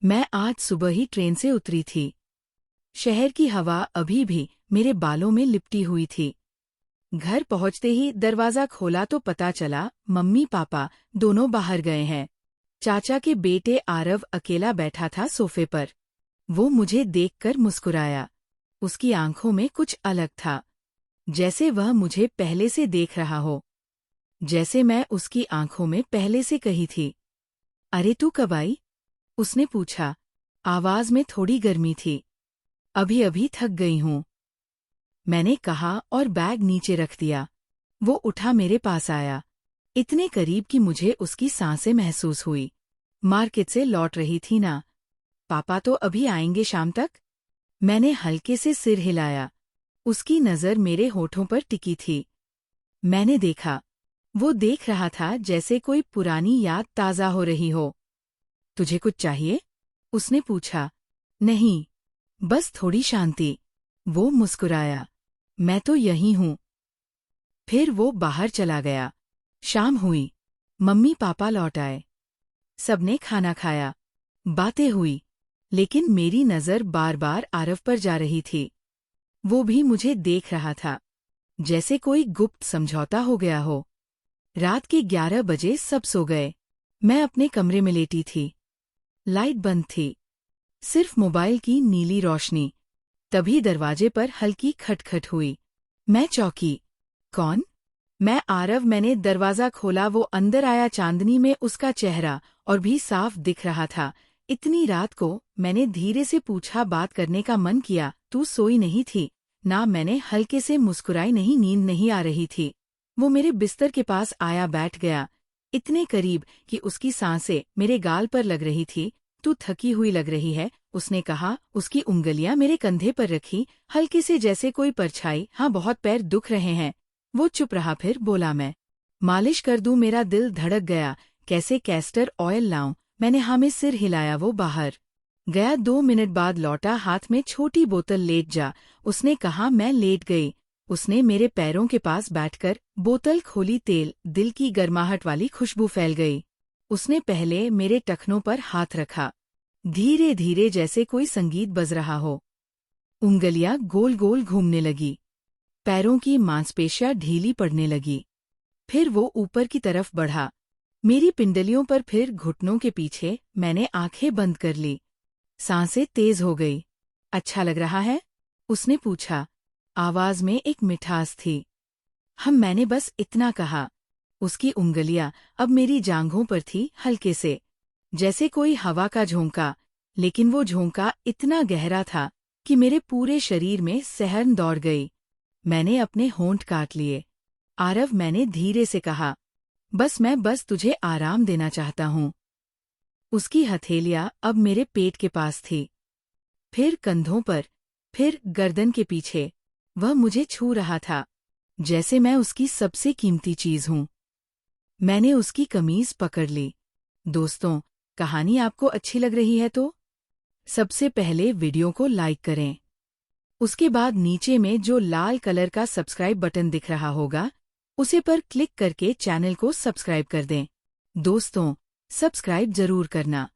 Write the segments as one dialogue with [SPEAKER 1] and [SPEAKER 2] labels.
[SPEAKER 1] मैं आज सुबह ही ट्रेन से उतरी थी। शहर की हवा अभी भी मेरे बालों में लिपटी हुई थी। घर पहुंचते ही दरवाजा खोला तो पता चला मम्मी पापा दोनों बाहर गए हैं। चाचा के बेटे आरव अकेला बैठा था सोफे पर। वो मुझे देखकर मुस्कुराया। उसकी आंखों में कुछ अलग था, जैसे वह मुझे पहले से देख रहा हो, जैसे मैं उसकी आंखों में पहले से कही थी। अरे तू कब आई? उसने पूछा। आवाज में थोड़ी गर्मी थी। अभी अभी थक गई हूँ, मैंने कहा और बैग नीचे रख दिया। वो उठा मेरे पास आया, इतने करीब कि मुझे उसकी सांसें महसूस हुई। मार्केट से लौट रही थी ना? पापा तो अभी आएंगे शाम तक? मैंने हल्के से सिर हिलाया। उसकी नज़र मेरे होठों पर टिकी थी। मैंने देखा, वो देख रहा था जैसे कोई पुरानी याद ताज़ा हो रही हो। तुझे कुछ चाहिए? उसने पूछा। नहीं, बस थोड़ी शांति। वो मुस्कुराया। मैं तो यहीं हूँ। फिर वो बाहर चला गया। शाम हुई। मम्मी पापा लौट आए। सबने खाना खाया। बातें हुई, लेकिन मेरी नज़र बार बार आरव पर जा रही थी। वो भी मुझे देख रहा था, जैसे कोई गुप्त समझौता हो गया हो। रात के 11 बजे सब सो गए। मैं अपने कमरे में लेटी थी। लाइट बंद थी, सिर्फ मोबाइल की नीली रोशनी। तभी दरवाजे पर हल्की खटखट हुई। मैं चौंकी। कौन? मैं आरव। मैंने दरवाजा खोला। वो अंदर आया। चांदनी में उसका चेहरा और भी साफ दिख रहा था। इतनी रात को? मैंने धीरे से पूछा। बात करने का मन किया। तू सोई नहीं थी ना? मैंने हल्के से मुस्कुराई। नहीं, नींद नहीं आ रही थी। वो मेरे बिस्तर के पास आया, बैठ गया, इतने करीब कि उसकी सांसें मेरे गाल पर लग रही थी। तू थकी हुई लग रही है, उसने कहा। उसकी उंगलियां मेरे कंधे पर रखी, हल्के से, जैसे कोई परछाई। हाँ, बहुत पैर दुख रहे हैं। वो चुप रहा। फिर बोला, मैं मालिश कर दूं? मेरा दिल धड़क गया। कैसे? कैस्टर ऑयल लाऊं? मैंने हाँ में सिर हिलाया। वो बाहर गया। 2 मिनट बाद लौटा, हाथ में छोटी बोतल। लेट जा, उसने कहा। मैं लेट गई। उसने मेरे पैरों के पास बैठकर बोतल खोली। तेल, दिल की गर्माहट वाली खुशबू फैल गई। उसने पहले मेरे टखनों पर हाथ रखा, धीरे धीरे, जैसे कोई संगीत बज रहा हो। उंगलियां गोल गोल घूमने लगी, पैरों की मांसपेशियां ढीली पड़ने लगी। फिर वो ऊपर की तरफ बढ़ा, मेरी पिंडलियों पर, फिर घुटनों के पीछे। मैंने आंखें बंद कर ली। सांसें तेज हो गई। अच्छा लग रहा है? उसने पूछा। आवाज में एक मिठास थी। मैंने बस इतना कहा। उसकी उंगलियां अब मेरी जांघों पर थी, हल्के से, जैसे कोई हवा का झोंका। लेकिन वो झोंका इतना गहरा था कि मेरे पूरे शरीर में सिहरन दौड़ गई। मैंने अपने होंठ काट लिए। आरव, मैंने धीरे से कहा, मैं बस तुझे आराम देना चाहता हूँ। उसकी हथेलियां अब मेरे पेट के पास थी, फिर कंधों पर, फिर गर्दन के पीछे। वह मुझे छू रहा था, जैसे मैं उसकी सबसे कीमती चीज हूँ। मैंने उसकी कमीज पकड़ ली। दोस्तों, कहानी आपको अच्छी लग रही है तो सबसे पहले वीडियो को लाइक करें। उसके बाद नीचे में जो लाल कलर का सब्सक्राइब बटन दिख रहा होगा, उसे पर क्लिक करके चैनल को सब्सक्राइब कर दें। दोस्तों, सब्सक्राइब जरूर करना।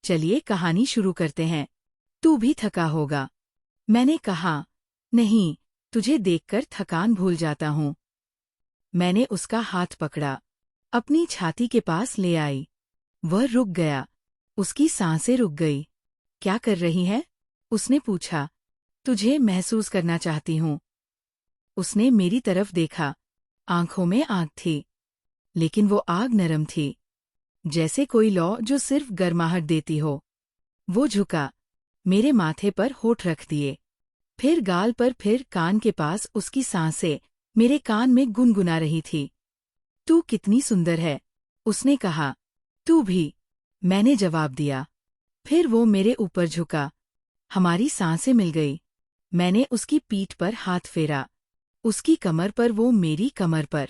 [SPEAKER 1] चलिए कहानी शुरू करते हैं। तू भी थका होगा, मैंने कहा। नहीं, तुझे देखकर थकान भूल जाता हूँ। मैंने उसका हाथ पकड़ा, अपनी छाती के पास ले आई। वह रुक गया, उसकी सांसें रुक गई। क्या कर रही है? उसने पूछा। तुझे महसूस करना चाहती हूँ। उसने मेरी तरफ देखा। आंखों में आग थी, लेकिन वो आग नरम थी, जैसे कोई लौ जो सिर्फ गर्माहट देती हो। वो झुका, मेरे माथे पर होठ रख दिए, फिर गाल पर, फिर कान के पास। उसकी सांसें मेरे कान में गुनगुना रही थी। तू कितनी सुंदर है, उसने कहा। तू भी, मैंने जवाब दिया। फिर वो मेरे ऊपर झुका, हमारी सांसें मिल गई। मैंने उसकी पीठ पर हाथ फेरा, उसकी कमर पर, वो मेरी कमर पर।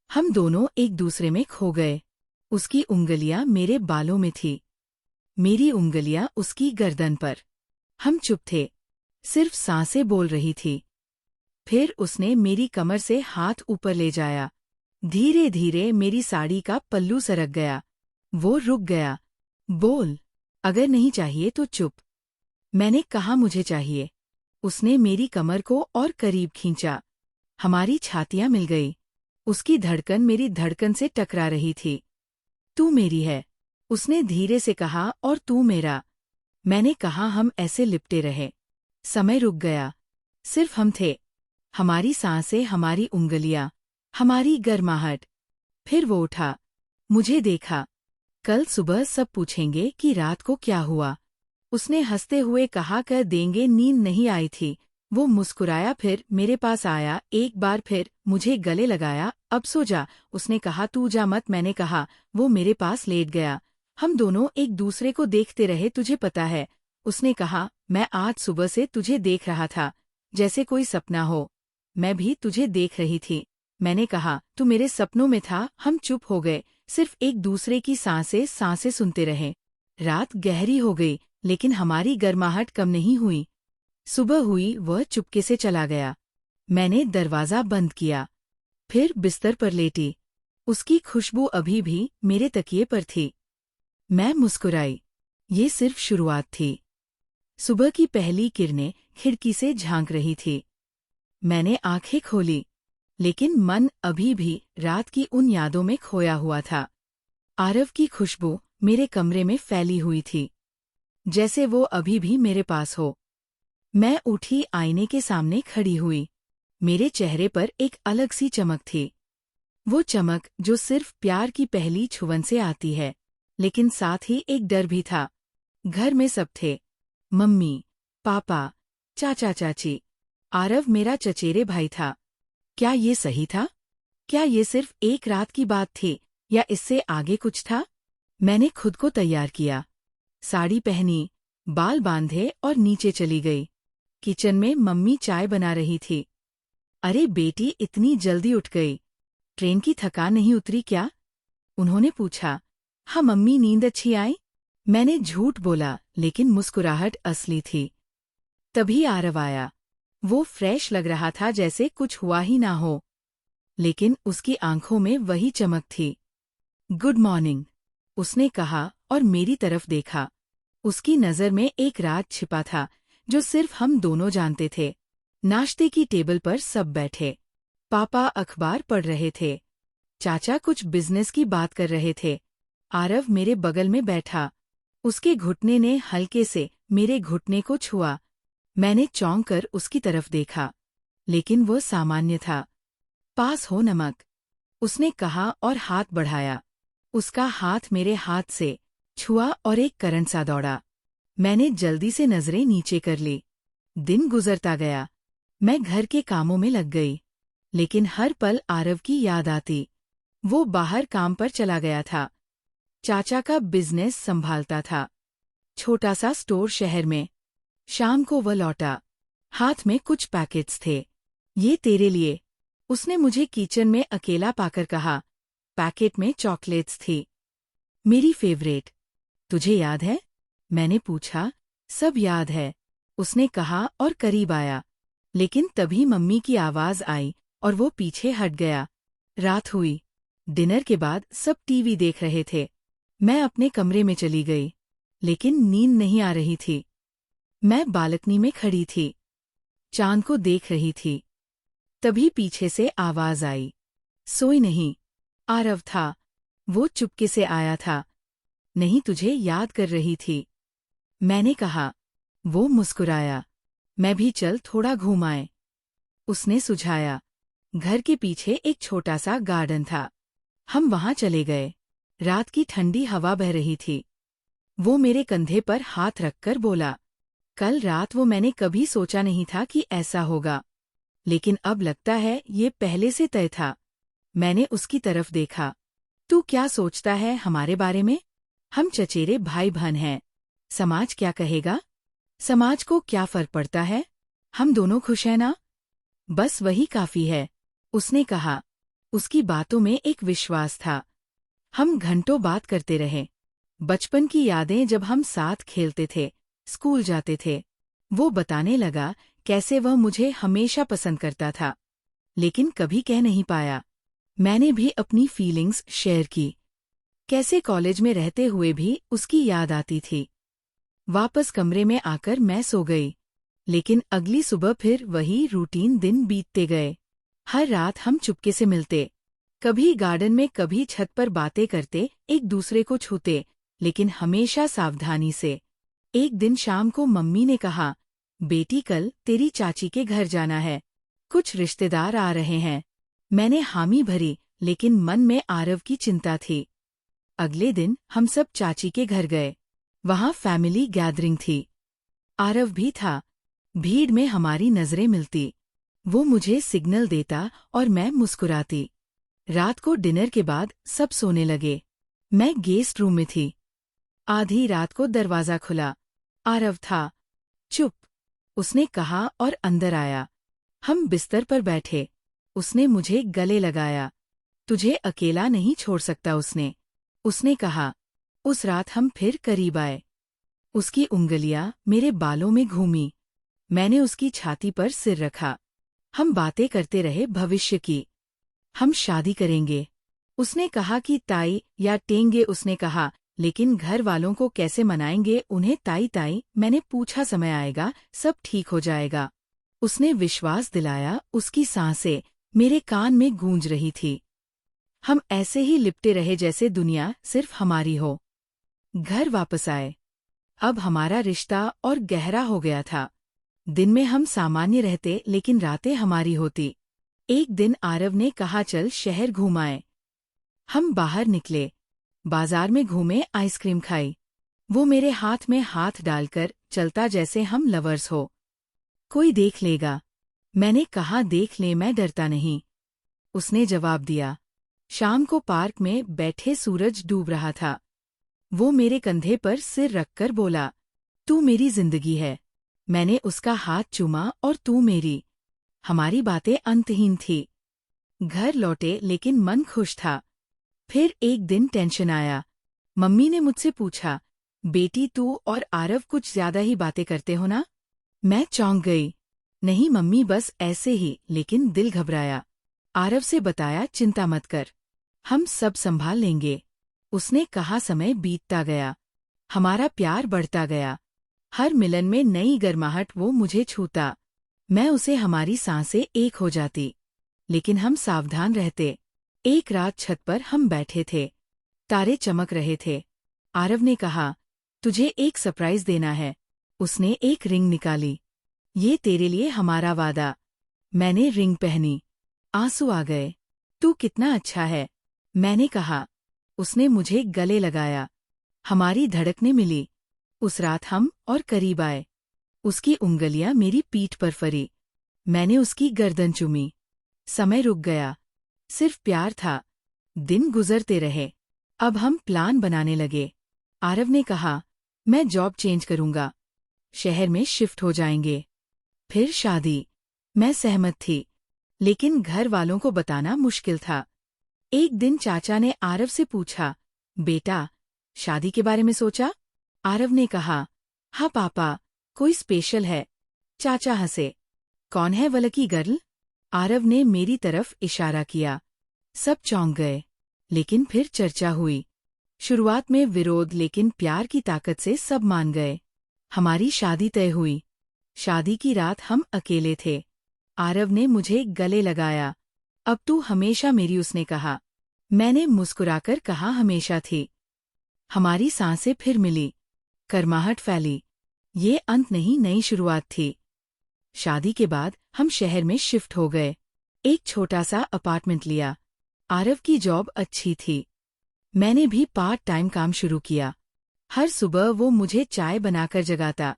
[SPEAKER 1] हम दोनों एक दूसरे में खो गए। उसकी उंगलियां मेरे बालों में थी, मेरी उंगलियां उसकी गर्दन पर। हम चुप थे, सिर्फ सांसें बोल रही थी। फिर उसने मेरी कमर से हाथ ऊपर ले जाया। धीरे धीरे मेरी साड़ी का पल्लू सरक गया। वो रुक गया। बोल, अगर नहीं चाहिए तो चुप। मैंने कहा मुझे चाहिए। उसने मेरी कमर को और करीब खींचा। हमारी छातियां मिल गई। उसकी धड़कन मेरी धड़कन से टकरा रही थी। तू मेरी है, उसने धीरे से कहा, और तू मेरा। मैंने कहा हम ऐसे लिपटे रहे। समय रुक गया। सिर्फ हम थे। हमारी सांसें, हमारी उंगलियां, हमारी गर्माहट। फिर वो उठा। मुझे देखा। कल सुबह सब पूछेंगे कि रात को क्या हुआ। उसने हंसते हुए कहा, कर देंगे, नींद नहीं आई थी। वो मुस्कुराया, फिर मेरे पास आया, एक बार फिर मुझे गले लगाया। अब सो जा, उसने कहा। तू जा मत, मैंने कहा। वो मेरे पास लेट गया। हम दोनों एक दूसरे को देखते रहे। तुझे पता है, उसने कहा, मैं आज सुबह से तुझे देख रहा था, जैसे कोई सपना हो। मैं भी तुझे देख रही थी। मैंने कहा, तू मेरे सपनों में था। हम चुप हो गए, सिर्फ एक दूसरे की सांसें सांसें सुनते रहे। रात गहरी हो गई, लेकिन हमारी गर्माहट कम नहीं हुई। सुबह हुई, वह चुपके से चला गया। मैंने दरवाज़ा बंद किया, फिर बिस्तर पर लेटी। उसकी खुशबू अभी भी मेरे तकिए पर थी। मैं मुस्कुराई। ये सिर्फ शुरुआत थी। सुबह की पहली किरणें खिड़की से झांक रही थी। मैंने आंखें खोली, लेकिन मन अभी भी रात की उन यादों में खोया हुआ था। आरव की खुशबू मेरे कमरे में फैली हुई थी, जैसे वो अभी भी मेरे पास हो। मैं उठी, आईने के सामने खड़ी हुई। मेरे चेहरे पर एक अलग सी चमक थी। वो चमक जो सिर्फ प्यार की पहली छुवन से आती है, लेकिन साथ ही एक डर भी था। घर में सब थे, मम्मी, पापा, चाचा चाची। आरव मेरा चचेरे भाई था। क्या ये सही था? क्या ये सिर्फ एक रात की बात थी, या इससे आगे कुछ था? मैंने खुद को तैयार किया। साड़ी पहनी, बाल बांधे और नीचे चली गई। किचन में मम्मी चाय बना रही थी। अरे बेटी, इतनी जल्दी उठ गई? ट्रेन की थकान नहीं उतरी क्या? उन्होंने पूछा। हाँ मम्मी, नींद अच्छी आई। मैंने झूठ बोला, लेकिन मुस्कुराहट असली थी। तभी आरव आया। वो फ्रेश लग रहा था, जैसे कुछ हुआ ही ना हो, लेकिन उसकी आंखों में वही चमक थी। गुड मॉर्निंग, उसने कहा और मेरी तरफ देखा। उसकी नज़र में एक राज छिपा था, जो सिर्फ हम दोनों जानते थे। नाश्ते की टेबल पर सब बैठे। पापा अखबार पढ़ रहे थे। चाचा कुछ बिजनेस की बात कर रहे थे। आरव मेरे बगल में बैठा। उसके घुटने ने हल्के से मेरे घुटने को छुआ। मैंने चौंक कर उसकी तरफ देखा, लेकिन वह सामान्य था। पास हो नमक, उसने कहा और हाथ बढ़ाया। उसका हाथ मेरे हाथ से छुआ और एक करंट सा दौड़ा। मैंने जल्दी से नजरें नीचे कर ली। दिन गुजरता गया। मैं घर के कामों में लग गई, लेकिन हर पल आरव की याद आती। वो बाहर काम पर चला गया था। चाचा का बिजनेस संभालता था, छोटा सा स्टोर शहर में। शाम को वह लौटा। हाथ में कुछ पैकेट्स थे। ये तेरे लिए, उसने मुझे किचन में अकेला पाकर कहा। पैकेट में चॉकलेट्स थी, मेरी फेवरेट। तुझे याद है? मैंने पूछा। सब याद है, उसने कहा और करीब आया। लेकिन तभी मम्मी की आवाज आई और वो पीछे हट गया। रात हुई। डिनर के बाद सब टीवी देख रहे थे। मैं अपने कमरे में चली गई, लेकिन नींद नहीं आ रही थी। मैं बालकनी में खड़ी थी, चांद को देख रही थी। तभी पीछे से आवाज आई। सोई नहीं? आरव था। वो चुपके से आया था। नहीं, तुझे याद कर रही थी, मैंने कहा। वो मुस्कुराया। मैं भी चल, थोड़ा घूम आए, उसने सुझाया। घर के पीछे एक छोटा सा गार्डन था। हम वहां चले गए। रात की ठंडी हवा बह रही थी। वो मेरे कंधे पर हाथ रखकर बोला, कल रात वो मैंने कभी सोचा नहीं था कि ऐसा होगा, लेकिन अब लगता है ये पहले से तय था। मैंने उसकी तरफ देखा। तू क्या सोचता है हमारे बारे में? हम चचेरे भाई बहन हैं। समाज क्या कहेगा? समाज को क्या फर्क पड़ता है? हम दोनों खुश हैं ना? बस वही काफी है, उसने कहा। उसकी बातों में एक विश्वास था। हम घंटों बात करते रहे। बचपन की यादें, जब हम साथ खेलते थे, स्कूल जाते थे। वो बताने लगा कैसे वह मुझे हमेशा पसंद करता था, लेकिन कभी कह नहीं पाया। मैंने भी अपनी फीलिंग्स शेयर की। कैसे कॉलेज में रहते हुए भी उसकी याद आती थी, वापस कमरे में आकर मैं सो गई। लेकिन अगली सुबह फिर वही रूटीन दिन बीतते गए। हर रात हम चुपके से मिलते, कभी गार्डन में कभी छत पर बातें करते, एक दूसरे को छूते, लेकिन हमेशा सावधानी से। एक दिन शाम को मम्मी ने कहा, बेटी कल तेरी चाची के घर जाना है, कुछ रिश्तेदार आ रहे हैं। मैंने हामी भरी, लेकिन मन में आरव की चिंता थी। अगले दिन हम सब चाची के घर गए। वहां फैमिली गैदरिंग थी। आरव भी था। भीड़ में हमारी नजरें मिलती। वो मुझे सिग्नल देता और मैं मुस्कुराती। रात को डिनर के बाद सब सोने लगे। मैं गेस्ट रूम में थी। आधी रात को दरवाजा खुला। आरव था। चुप, उसने कहा और अंदर आया। हम बिस्तर पर बैठे। उसने मुझे गले लगाया। तुझे अकेला नहीं छोड़ सकता उसने कहा। उस रात हम फिर करीब आए। उसकी उंगलियां मेरे बालों में घूमी। मैंने उसकी छाती पर सिर रखा। हम बातें करते रहे भविष्य की। हम शादी करेंगे। उसने कहा कि ताई या टेंगे, उसने कहा, लेकिन घर वालों को कैसे मनाएंगे उन्हें? ताई ताई, मैंने पूछा, समय आएगा, सब ठीक हो जाएगा। उसने विश्वास दिलाया। उसकी सांसें मेरे कान में गूंज रही थी। हम ऐसे ही लिपटे रहे जैसे दुनिया सिर्फ हमारी हो। घर वापस आए। अब हमारा रिश्ता और गहरा हो गया था। दिन में हम सामान्य रहते, लेकिन रातें हमारी होती। एक दिन आरव ने कहा, चल शहर घुमाएं। हम बाहर निकले, बाजार में घूमे, आइसक्रीम खाई। वो मेरे हाथ में हाथ डालकर चलता जैसे हम लवर्स हो। कोई देख लेगा। मैंने कहा, देख ले, मैं डरता नहीं। उसने जवाब दिया। शाम को पार्क में बैठे सूरज डूब रहा था। वो मेरे कंधे पर सिर रखकर बोला, तू मेरी जिंदगी है। मैंने उसका हाथ चूमा और तू मेरी। हमारी बातें अंतहीन थी। घर लौटे, लेकिन मन खुश था। फिर एक दिन टेंशन आया। मम्मी ने मुझसे पूछा, बेटी तू और आरव कुछ ज्यादा ही बातें करते हो ना? मैं चौंक गई। नहीं मम्मी, बस ऐसे ही, लेकिन दिल घबराया। आरव से बताया, चिंता मत कर, हम सब संभाल लेंगे। उसने कहा। समय बीतता गया। हमारा प्यार बढ़ता गया। हर मिलन में नई गर्माहट। वो मुझे छूता, मैं उसे, हमारी सांसें एक हो जाती। लेकिन हम सावधान रहते। एक रात छत पर हम बैठे थे। तारे चमक रहे थे। आरव ने कहा, तुझे एक सरप्राइज देना है। उसने एक रिंग निकाली। ये तेरे लिए, हमारा वादा। मैंने रिंग पहनी। आंसू आ गए। तू कितना अच्छा है, मैंने कहा। उसने मुझे गले लगाया। हमारी धड़कनें मिली। उस रात हम और करीब आए। उसकी उंगलियां मेरी पीठ पर फरी। मैंने उसकी गर्दन चूमी। समय रुक गया। सिर्फ प्यार था। दिन गुजरते रहे। अब हम प्लान बनाने लगे। आरव ने कहा, मैं जॉब चेंज करूंगा, शहर में शिफ्ट हो जाएंगे। फिर शादी। मैं सहमत थी, लेकिन घर वालों को बताना मुश्किल था। एक दिन चाचा ने आरव से पूछा, बेटा, शादी के बारे में सोचा? आरव ने कहा, हाँ पापा, कोई स्पेशल है? चाचा हंसे। कौन है वो लकी गर्ल? आरव ने मेरी तरफ इशारा किया। सब चौंक गए। लेकिन फिर चर्चा हुई। शुरुआत में विरोध, लेकिन प्यार की ताकत से सब मान गए। हमारी शादी तय हुई। शादी की रात हम अकेले थे। आरव ने मुझे गले लगाया। अब तू हमेशा मेरी, उसने कहा। मैंने मुस्कुराकर कहा, हमेशा थी। हमारी सांसें फिर मिली। गर्माहट फैली। ये अंत नहीं, नई शुरुआत थी। शादी के बाद हम शहर में शिफ्ट हो गए। एक छोटा सा अपार्टमेंट लिया। आरव की जॉब अच्छी थी। मैंने भी पार्ट टाइम काम शुरू किया। हर सुबह वो मुझे चाय बनाकर जगाता।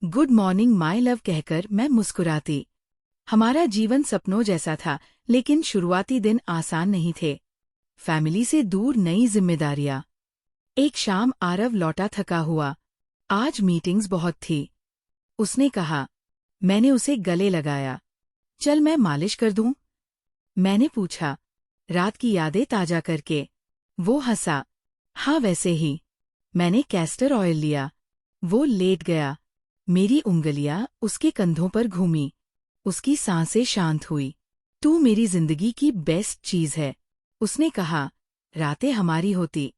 [SPEAKER 1] गुड मॉर्निंग माय लव कहकर मैं मुस्कुराती। हमारा जीवन सपनों जैसा था, लेकिन शुरुआती दिन आसान नहीं थे। फैमिली से दूर, नई जिम्मेदारियां। एक शाम आरव लौटा थका हुआ। आज मीटिंग्स बहुत थी, उसने कहा। मैंने उसे गले लगाया। चल मैं मालिश कर दूं? मैंने पूछा, रात की यादें ताजा करके। वो हंसा। हाँ वैसे ही। मैंने कैस्टर ऑयल लिया। वो लेट गया। मेरी उंगलियां उसके कंधों पर घूमी। उसकी सांसें शांत हुई। तू मेरी जिंदगी की बेस्ट चीज है, उसने कहा। रातें हमारी होती।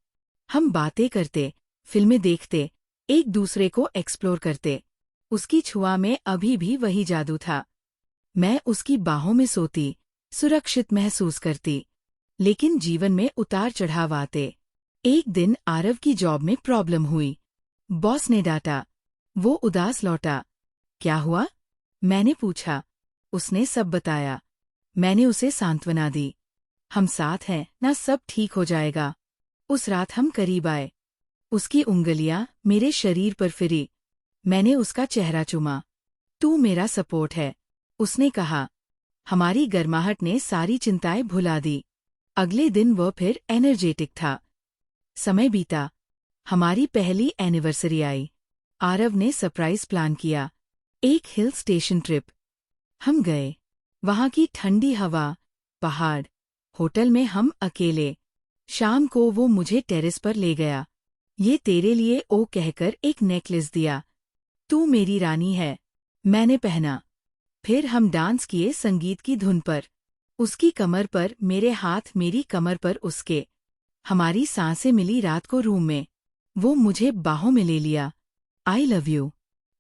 [SPEAKER 1] हम बातें करते, फिल्में देखते, एक दूसरे को एक्सप्लोर करते। उसकी छुआ में अभी भी वही जादू था। मैं उसकी बाहों में सोती, सुरक्षित महसूस करती। लेकिन जीवन में उतार चढ़ाव आते। एक दिन आरव की जॉब में प्रॉब्लम हुई। बॉस ने डांटा। वो उदास लौटा। क्या हुआ? मैंने पूछा। उसने सब बताया। मैंने उसे सांत्वना दी। हम साथ हैं ना, सब ठीक हो जाएगा। उस रात हम करीब आए। उसकी उंगलियां मेरे शरीर पर फिरी। मैंने उसका चेहरा चूमा। तू मेरा सपोर्ट है, उसने कहा। हमारी गर्माहट ने सारी चिंताएं भुला दी। अगले दिन वह फिर एनर्जेटिक था। समय बीता। हमारी पहली एनिवर्सरी आई। आरव ने सरप्राइज प्लान किया। एक हिल स्टेशन ट्रिप। हम गए। वहां की ठंडी हवा, पहाड़, होटल में हम अकेले। शाम को वो मुझे टेरेस पर ले गया। ये तेरे लिए ओ कहकर एक नेकलेस दिया। तू मेरी रानी है, मैंने पहना। फिर हम डांस किए संगीत की धुन पर। उसकी कमर पर मेरे हाथ, मेरी कमर पर उसके। हमारी सांसें मिली रात को रूम में। वो मुझे बाहों में ले लिया। आई लव यू,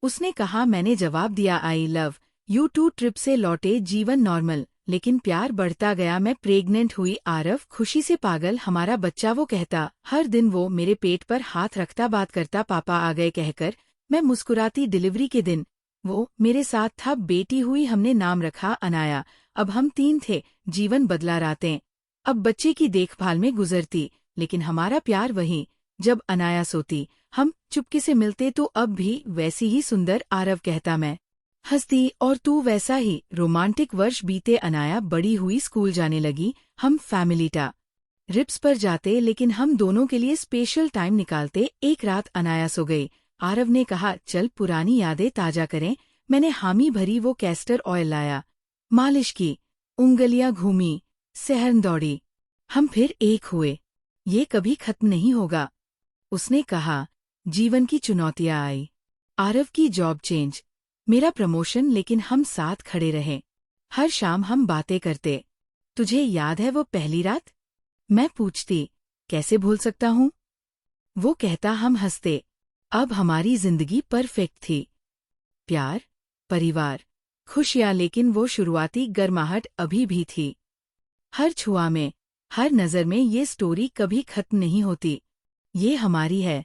[SPEAKER 1] उसने कहा। मैंने जवाब दिया, I love you too. Trip से लौटे, जीवन नॉर्मल, लेकिन प्यार बढ़ता गया। मैं प्रेग्नेंट हुई। आरव खुशी से पागल। हमारा बच्चा, वो कहता। हर दिन वो मेरे पेट पर हाथ रखता, बात करता, पापा आ गए कहकर। मैं मुस्कुराती। डिलीवरी के दिन वो मेरे साथ था। बेटी हुई, हमने नाम रखा अनाया। अब हम 3 थे। जीवन बदला, रातें अब बच्चे की देखभाल में गुजरती, लेकिन हमारा प्यार वही। जब अनाया सोती, हम चुपके से मिलते, तो अब भी वैसी ही सुंदर, आरव कहता। मैं हंसती, और तू वैसा ही। रोमांटिक वर्ष बीते। अनाया बड़ी हुई, स्कूल जाने लगी। हम फैमिली ट्रिप्स पर जाते, लेकिन हम दोनों के लिए स्पेशल टाइम निकालते। एक रात अनाया सो गई। आरव ने कहा, चल पुरानी यादें ताजा करें। मैंने हामी भरी। वो कैस्टर ऑयल लाया, मालिश की, उंगलियां घूमी, सहन दौड़ी। हम फिर एक हुए। ये कभी खत्म नहीं होगा, उसने कहा। जीवन की चुनौतियां आई। आरव की जॉब चेंज, मेरा प्रमोशन, लेकिन हम साथ खड़े रहे। हर शाम हम बातें करते। तुझे याद है वो पहली रात? मैं पूछती, कैसे भूल सकता हूँ? वो कहता। हम हंसते। अब हमारी जिंदगी परफेक्ट थी। प्यार, परिवार, खुशियां, लेकिन वो शुरुआती गर्माहट अभी भी थी। हर छुआ में, हर नज़र में ये स्टोरी कभी खत्म नहीं होती। ये हमारी है।